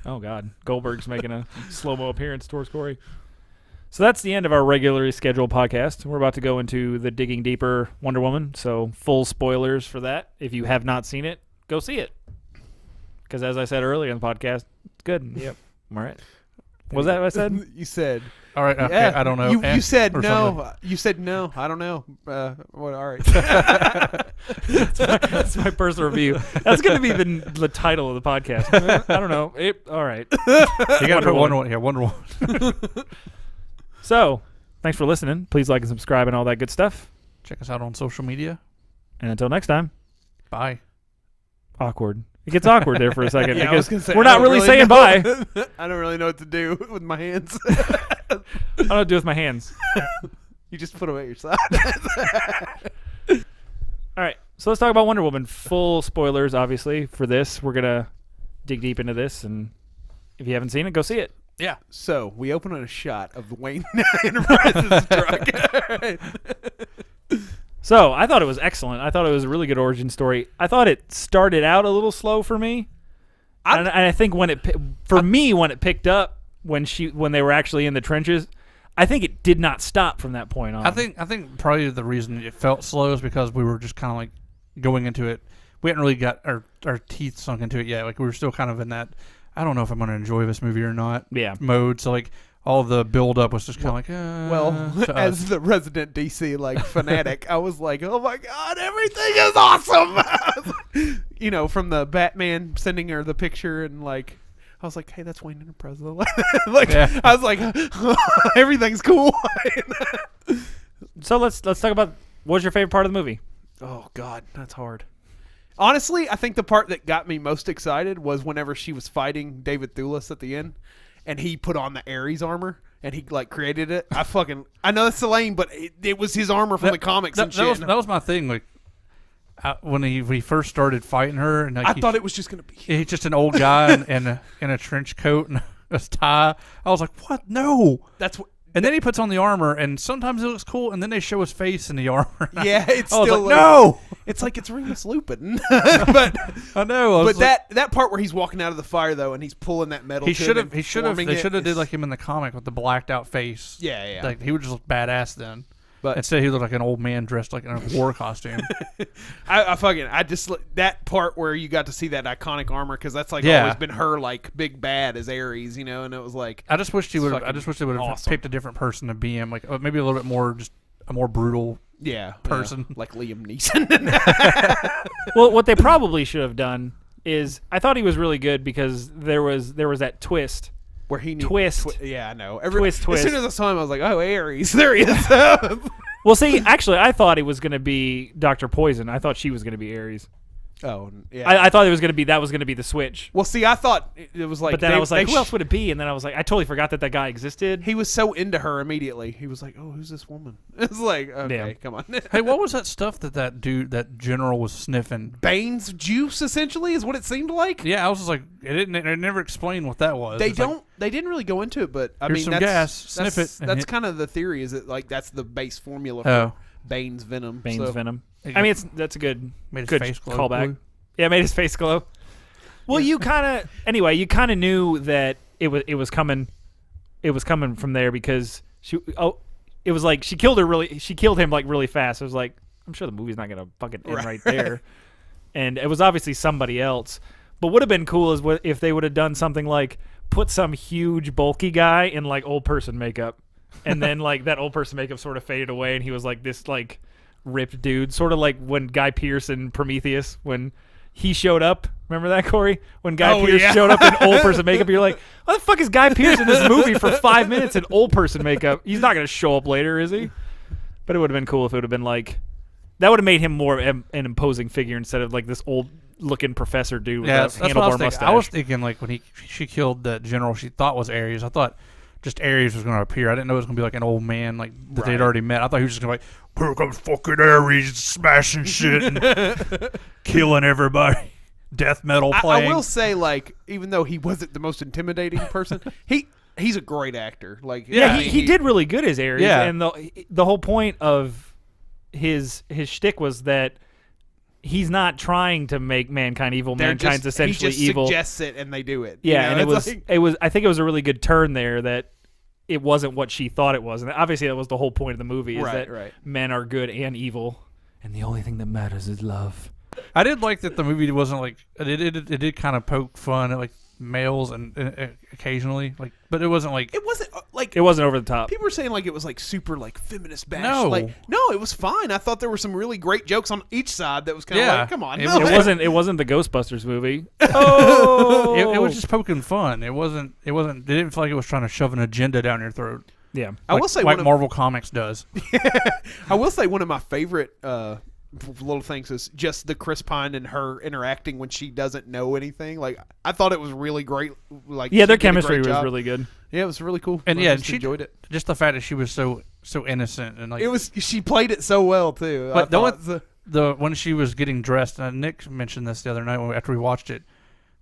Oh, God. Goldberg's making a slow-mo appearance towards Corey. So that's the end of our regularly scheduled podcast. We're about to go into the Digging Deeper Wonder Woman, so full spoilers for that. If you have not seen it, go see it. Because as I said earlier in the podcast, it's good. Yep. All right. Was that what I said? You said. All right. Okay, Yeah. I don't know. You said or no. something. You said no. I don't know. What? All right. That's my personal review. That's going to be the title of the podcast. I don't know. All right. You got to put Wonder Woman. Yeah, Wonder Woman. So, thanks for listening. Please like and subscribe and all that good stuff. Check us out on social media. And until next time, Bye. Awkward. It gets awkward there for a second Yeah, I was because gonna say, we're I not don't really saying know. bye. I don't really know what to do with my hands. I don't know what to do with my hands. You just put them at your side. All right, so let's talk about Wonder Woman. Full spoilers, obviously, for this. We're going to dig deep into this, and if you haven't seen it, go see it. Yeah. So we open on a shot of the Wayne Enterprises truck. So I thought it was excellent. I thought it was a really good origin story. I thought it started out a little slow for me, and I think when it picked up when they were actually in the trenches, I think it did not stop from that point on. I think probably the reason it felt slow is because we were just kind of like going into it. We hadn't really got our teeth sunk into it yet. Like we were still kind of in that, I don't know if I'm going to enjoy this movie or not mode. So like all the build up was just kind of like, as the resident DC like fanatic, I was like, oh my god, everything is awesome. You know, from the Batman sending her the picture and like, I was like, hey, that's Wayne Enterprises. Like, yeah. I was like, everything's cool. So let's talk about what was your favorite part of the movie? Oh god, that's hard. Honestly, I think the part that got me most excited was whenever she was fighting David Thewlis at the end, and he put on the Ares armir, and he like created it. I know that's lame, but it was his armor from the comics and shit. That was my thing. Like when he first started fighting her, and like, I thought it was just gonna be. He's just an old guy in a trench coat and a tie. I was like, what? No. That's what. And then he puts on the armor, and sometimes it looks cool, and then they show his face in the armor. Yeah, it's I was still like, no. It's like it's Remus Lupin. But I know. But that part where he's walking out of the fire though, and he's pulling that metal. They should have. They should have did like him in the comic with the blacked out face. Yeah. Like he would just look badass then. But instead, he looked like an old man dressed like in a war costume. I just that part where you got to see that iconic armor, because that's like always been her like big bad as Ares, you know, and it was like I just wish they would have picked a different person to be him, like maybe a little bit more, just a more brutal person, like Liam Neeson. Well, what they probably should have done is, I thought he was really good because there was that twist. Where he yeah, I know. Twist. As soon as I saw him, I was like, "Oh, Ares, there he is." Well, see, actually, I thought it was going to be Dr. Poison. I thought she was going to be Ares. Oh, yeah. I thought it was going to be the switch. Well, see, I thought it was like. But then I was like, who else would it be? And then I was like, I totally forgot that guy existed. He was so into her immediately. He was like, "Oh, who's this woman?" It's like, okay, come on. Hey, what was that stuff that general was sniffing? Bane's juice, essentially, is what it seemed like. Yeah, I was just like, it never explained what that was. They didn't really go into it, but I mean, that's gas, sniff it. That's kind of the theory. Is that like that's the base formula for Bane's venom? Bane's venom. I mean, that's a good face glow callback. blue. Yeah, made his face glow. Well, you kind of knew that it was coming. It was coming from there because it was like she killed him like really fast. It was like, I'm sure the movie's not gonna fucking end right there, and it was obviously somebody else. But would have been cool is if they would have done something like put some huge bulky guy in like old person makeup, and then like that old person makeup sort of faded away, and he was like this like ripped dude, sort of like when Guy Pearce in Prometheus when he showed up. Remember that, Corey? When Guy Pearce showed up in old person makeup, you're like, why the fuck is Guy Pearce in this movie for 5 minutes in old person makeup? He's not going to show up later, is he? But it would have been cool if it would have been like, that would have made him more an imposing figure instead of like this old looking professor dude with a handlebar mustache. I was thinking like when she killed that general she thought was Ares, I thought just Ares was going to appear. I didn't know it was going to be like an old man like that they'd already met. I thought he was just going to be like, here comes fucking Ares smashing shit and killing everybody. Death metal playing. I will say, like, even though he wasn't the most intimidating person, he's a great actor. Like, he did really good as Ares. Yeah. And the whole point of his shtick was that he's not trying to make mankind evil. Mankind's essentially evil. He just suggests it, and they do it. Yeah, and I think it was a really good turn there that it wasn't what she thought it was. And obviously that was the whole point of the movie, is that right. men are good and evil, and the only thing that matters is love. I did like that the movie wasn't like it did kind of poke fun at like males and occasionally, like, but it wasn't like It wasn't it wasn't over the top. people were saying like it was like super like feminist bash. No. Like, no, it was fine. I thought there were some really great jokes on each side that was kind of Yeah. like, come on. It no. It wasn't the Ghostbusters movie. Oh, it was just poking fun. It wasn't. It didn't feel like it was trying to shove an agenda down your throat. yeah. I will say like one of, Marvel Comics does. I will say one of my favorite little things is just the Chris Pine and her interacting when she doesn't know anything. Like, I thought it was really great. Like, Yeah, she their did a great chemistry was job. really good. Yeah, it was really cool. And I yeah, just she enjoyed it. Just the fact that she was so innocent and like It was. She played it so well too. But I thought the when she was getting dressed, and Nick mentioned this the other night after we watched it,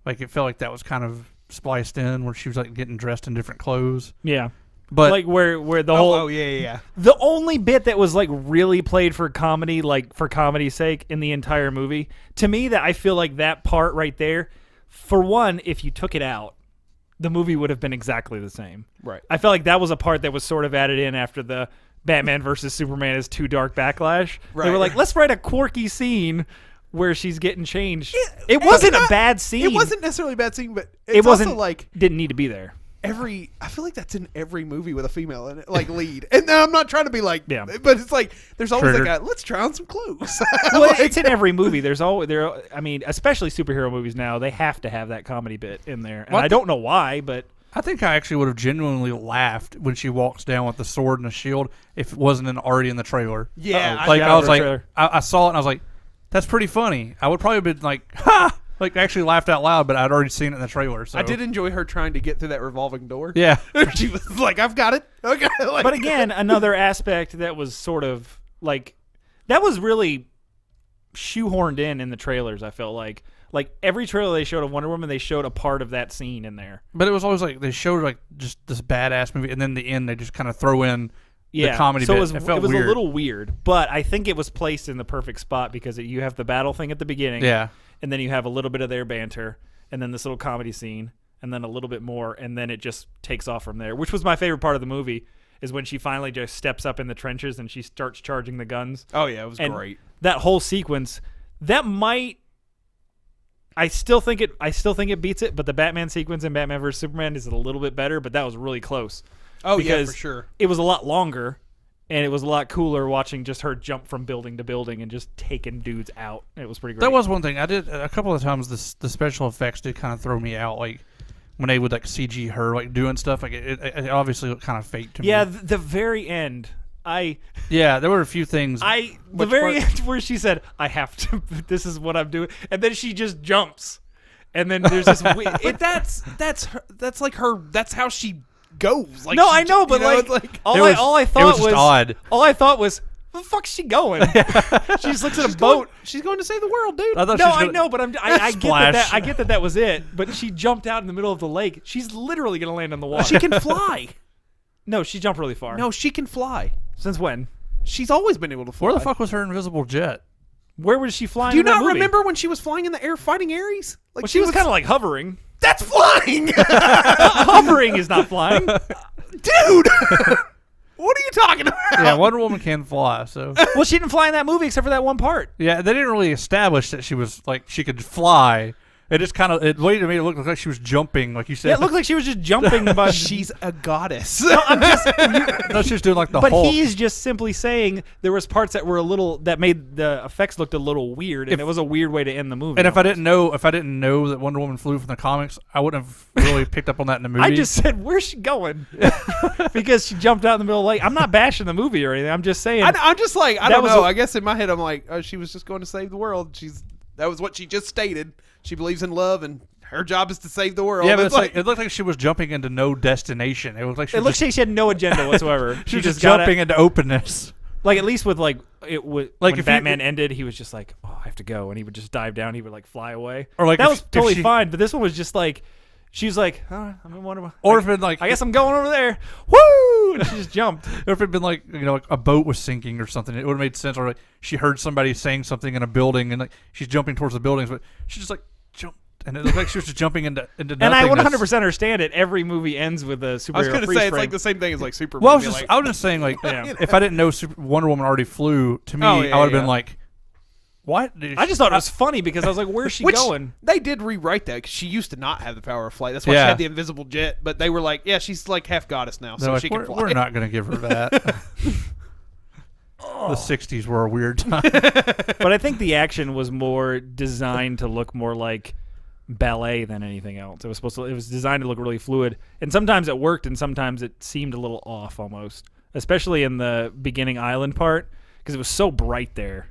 like it felt like that was kind of spliced in where she was like getting dressed in different clothes. Yeah. But Like where the whole Oh yeah. the only bit that was like really played for comedy, like for comedy's sake, in the entire movie, to me, that I feel like that part right there, for one, if you took it out, the movie would have been exactly the same. Right. I felt like that was a part that was sort of added in after the Batman versus Superman is Too Dark backlash. They were Right. like, let's write a quirky scene where she's getting changed. It wasn't a bad scene. It wasn't necessarily a bad scene, but It it's wasn't also like didn't need to be there. I feel like that's in every movie with a female in it, like lead. And now I'm not trying to be like, Yeah. but it's like there's always Trigger. like let's try on some clothes. Well, Like- it's in every movie. There's always I mean, especially superhero movies now, they have to have that comedy bit in there. And I don't know why, but I think I actually would have genuinely laughed when she walks down with the sword and the shield if it wasn't already in the trailer. yeah, Uh-oh. Like Yeah, I was the like, trailer. I saw it and I was like, that's pretty funny. I would probably have been like, ha! Like actually laughed out loud, but I'd already seen it in the trailer. So I did enjoy her trying to get through that revolving door. Yeah. She was like, I've got it. Okay. Like, but again, another aspect that was sort of like that was really shoehorned in the trailers. I felt like every trailer they showed of Wonder Woman, they showed a part of that scene in there. But it was always like they showed like just this badass movie, and then the end they just kind of throw in the comedy so bit. it felt was weird. a little weird, but I think it was placed in the perfect spot because you have the battle thing at the beginning, Yeah. and then you have a little bit of their banter, and then this little comedy scene, and then a little bit more, and then it just takes off from there, which was my favorite part of the movie, is when she finally just steps up in the trenches and she starts charging the guns. oh yeah, it was And great. that whole sequence, that might... I still think it beats it, but the Batman sequence in Batman vs. Superman is a little bit better, but that was really close. Oh yeah, because for sure. It was a lot longer, and it was a lot cooler watching just her jump from building to building and just taking dudes out. It was pretty great. That was one thing I did a couple of times. The special effects did kind of throw me out, like when they would like CG her like doing stuff. Like it obviously looked kind of fake to me. Yeah, the very end. Yeah, there were a few things. The Which very part? end where she said, "I have to. This is what I'm doing," and then she just jumps, and then there's this. But that's her, that's like her. That's how she goes. Like No, she I know, ju- but you know, like, it's all It I was- thought it was just odd. All I thought was, where the fuck's she going? She just looks at a she's boat. She's going to save the world, dude. I thought No, she was I gonna- know, but I get Splash. that. I get that was it. But she jumped out in the middle of the lake. She's literally gonna land on the water. She can fly. No, she jumped really far. No, she can fly. Since when? She's always been able to fly. Where the fuck was her invisible jet? Where was she flying? Do you in that not movie? remember when she was flying in the air fighting Ares? Like Well, she was kind of like hovering. that's flying, Hovering is not flying. dude. What are you talking about? Yeah, Wonder Woman can fly. So Well, she didn't fly in that movie except for that one part. yeah, they didn't really establish that she was like she could fly. It just kind of it made it look like she was jumping, like you said. Yeah, it looked like she was just jumping. But She's a goddess. I'm just. no, she was doing like the But Hulk. he's just simply saying there was parts that were that made the effects looked a little weird, and it was a weird way to end the movie. And if I didn't know that Wonder Woman flew from the comics, I wouldn't have really picked up on that in the movie. I just said, where's she going? Because she jumped out in the middle of the lake. I'm not bashing the movie or anything. I'm just saying. I'm just like I That don't was know. a- I guess in my head I'm like, oh, she was just going to save the world. That was what she just stated. She believes in love and her job is to save the world. yeah, but it's like it looked like she was jumping into no destination. It looked like she It was looks just, like she had no agenda whatsoever. she was just got jumping into openness. Like, at least with like it would Like, when if Batman ended, he was just like, oh, I have to go, and he would just dive down. He would like fly away. Or like that if- was if totally she- fine. But this one was just like, she's like, I'm in Wonder Woman. Or if it like I guess I'm going over there. Woo! And she just jumped. or if it'd been like like a boat was sinking or something, it would have made sense. Or like she heard somebody saying something in a building and like she's jumping towards the buildings, but she just like jumped and it looked like she was just jumping into nothing. And I 100% understand it. Every movie ends with a superhero. I was going to freeze say it's frame. like the same thing as like Superman. Well, I was just saying like if I didn't know Wonder Woman already flew, to me I would have been like, what? I just thought it was funny because I was like, where's she going? They did rewrite that because she used to not have the power of flight. That's why she had the invisible jet. But they were like, yeah, she's like half goddess now, so she can fly. We're not going to give her that. The 60s were a weird time. But I think the action was more designed to look more like ballet than anything else. It was designed to look really fluid. And sometimes it worked and sometimes it seemed a little off almost. Especially in the beginning island part because it was so bright there.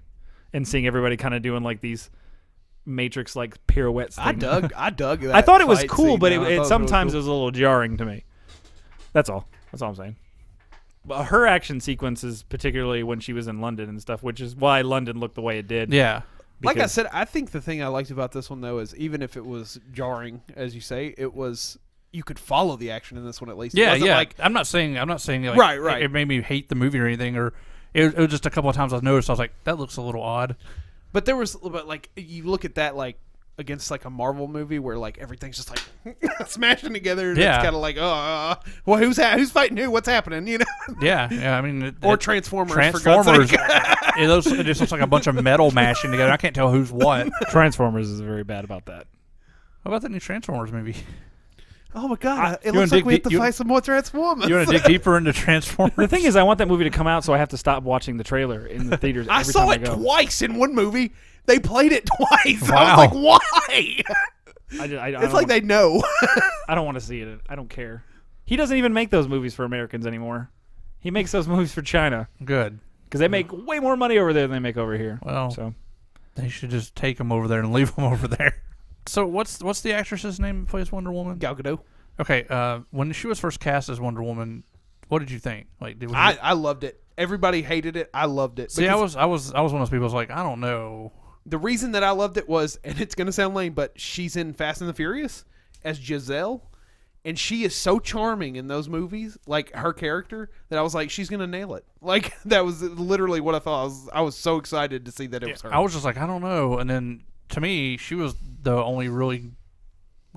And seeing everybody kind of doing like these Matrix like pirouettes. I dug that. I thought it was cool, scene, but though. it sometimes it was a little jarring to me. That's all. That's all I'm saying. But her action sequences, particularly when she was in London and stuff, which is why London looked the way it did. Yeah. Like I said, I think the thing I liked about this one though is even if it was jarring, as you say, it was you could follow the action in this one at least. Yeah, yeah. Like, I'm not saying like, right. It made me hate the movie or anything, or it was just a couple of times I noticed. I was like, that looks a little odd. But like you look at that like against like a Marvel movie where like everything's just like smashing together. And it's kind of like, well, who's fighting who? What's happening? You know? Yeah. I mean, or Transformers. Transformers. It just looks like a bunch of metal mashing together. I can't tell who's what. Transformers is very bad about that. How about the new Transformers movie? Oh my God! It looks like we have to fight some more Transformers. You want to dig deeper into Transformers? The thing is, I want that movie to come out, so I have to stop watching the trailer in the theaters. I saw it twice in one movie. They played it twice. Wow. I was like, why? It's like they know. I don't want to see it. I don't care. He doesn't even make those movies for Americans anymore. He makes those movies for China. Good. Because they make way more money over there than they make over here. Well, so they should just take them over there and leave them over there. So what's the actress's name that plays Wonder Woman? Gal Gadot. Okay, when she was first cast as Wonder Woman, what did you think? Like, I loved it. Everybody hated it. I loved it. See, I was one of those people. I was like, I don't know. The reason that I loved it was, and it's gonna sound lame, but she's in Fast and the Furious as Giselle, and she is so charming in those movies, like her character, that I was like, she's gonna nail it. Like that was literally what I thought. I was so excited to see that it was her. I was just like, I don't know. And then to me, she was the only really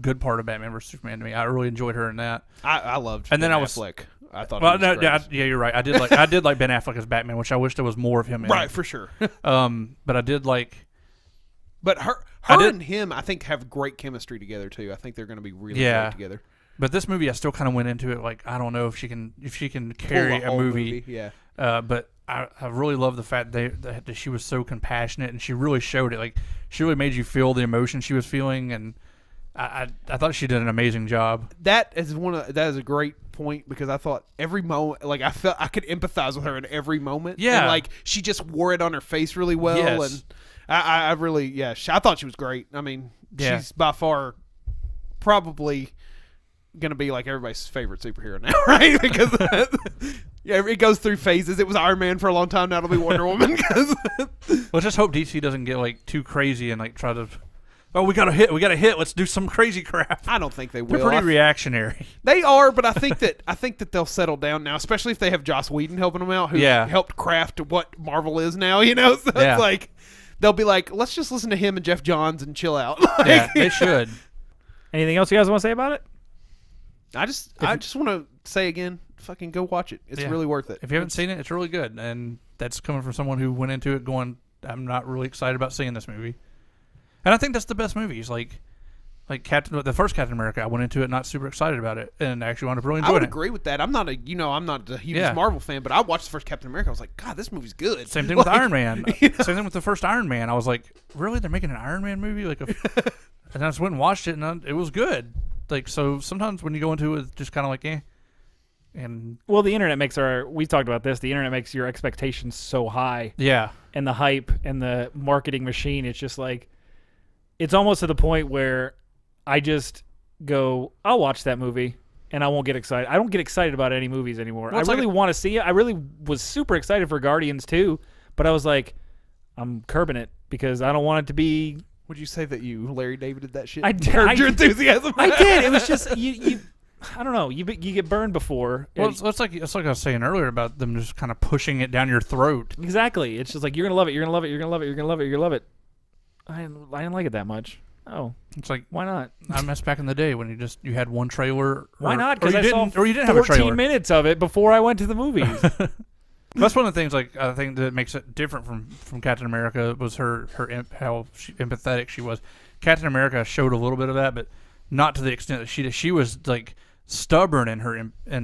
good part of Batman vs Superman to me. I really enjoyed her in that. I loved. And then Ben Affleck. I thought. Well, yeah, you're right. I did like Ben Affleck as Batman, which I wish there was more of him in. Right, for sure. But I did like. But her and him, I think, have great chemistry together too. I think they're going to be really great together. But this movie, I still kind of went into it like, I don't know if she can carry a movie. Yeah. But I really love the fact that she was so compassionate and she really showed it. Like she really made you feel the emotion she was feeling, and I thought she did an amazing job. That is a great point because I thought every moment, like I felt I could empathize with her in every moment. Yeah. And like she just wore it on her face really well. Yes. And I really, I thought she was great. I mean, she's by far probably going to be like everybody's favorite superhero now, right? Because it goes through phases. It was Iron Man for a long time. Now it'll be Wonder Woman. Let's just hope DC doesn't get like too crazy and like try to. Oh, we got a hit. Let's do some crazy crap. I don't think they will. They're pretty reactionary. They are, but I think that they'll settle down now, especially if they have Joss Whedon helping them out, who helped craft what Marvel is now. You know, so it's like they'll be like, let's just listen to him and Jeff Johns and chill out. Yeah, they should. Anything else you guys want to say about it? I just want to say again, fucking go watch it. It's really worth it. If you haven't seen it, it's really good, and that's coming from someone who went into it going, I'm not really excited about seeing this movie. And I think that's the best movies. Like the first Captain America, I went into it not super excited about it, and actually wound up really enjoying it. I would agree with that. I'm not the hugest Marvel fan, but I watched the first Captain America. I was like, God, this movie's good. Same thing with Iron Man. Same thing with the first Iron Man. I was like, really? They're making an Iron Man movie? And I just went and watched it, and it was good. Like, so sometimes when you go into it, just kind of like, And well, the internet we talked about this. The internet makes your expectations so high. Yeah. And the hype and the marketing machine. It's just like, it's almost to the point where I just go, I'll watch that movie and I won't get excited. I don't get excited about any movies anymore. Well, I really want to see it. I really was super excited for Guardians 2, but I was like, I'm curbing it because I don't want it to be. Would you say that you Larry Davided that shit? I did. Your enthusiasm. I did. It was just you. I don't know. You get burned before. Well, it's like I was saying earlier about them just kind of pushing it down your throat. Exactly. It's just like you're gonna love it. You're gonna love it. You're gonna love it. You're gonna love it. You're gonna love it. I didn't like it that much. Oh, It's like, why not? I missed back in the day when you had one trailer. Why not? Or Because you I saw didn't, or you didn't have a 14 trailer. minutes of it before I went to the movies. That's one of the things, like, I think that makes it different from Captain America was how empathetic she was. Captain America showed a little bit of that, but not to the extent that she did. She was like stubborn in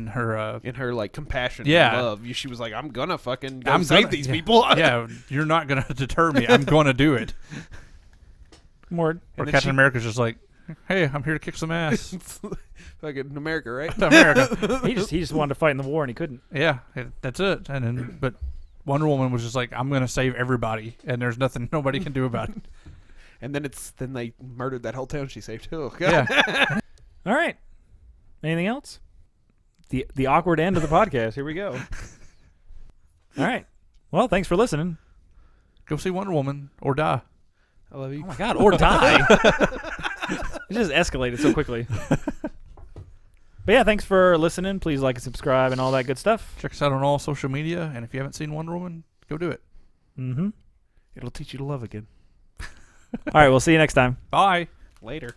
her like compassion, and love. She was like, I'm gonna fucking save these people. Yeah, you're not gonna deter me. I'm gonna do it. Word. Or Captain America's just like, hey, I'm here to kick some ass. Fucking America, right? America. he just wanted to fight in the war and he couldn't. Yeah, that's it. And then, but Wonder Woman was just like, I'm gonna save everybody, and there's nothing nobody can do about it. And then they murdered that whole town she saved too. Yeah. All right. Anything else? The awkward end of the podcast. Here we go. All right. Well, thanks for listening. Go see Wonder Woman or die. I love you. Oh my God, or die. It just escalated so quickly. But yeah, thanks for listening. Please like and subscribe and all that good stuff. Check us out on all social media, and if you haven't seen Wonder Woman, go do it. Mm-hmm. It'll teach you to love again. All right, we'll see you next time. Bye. Later.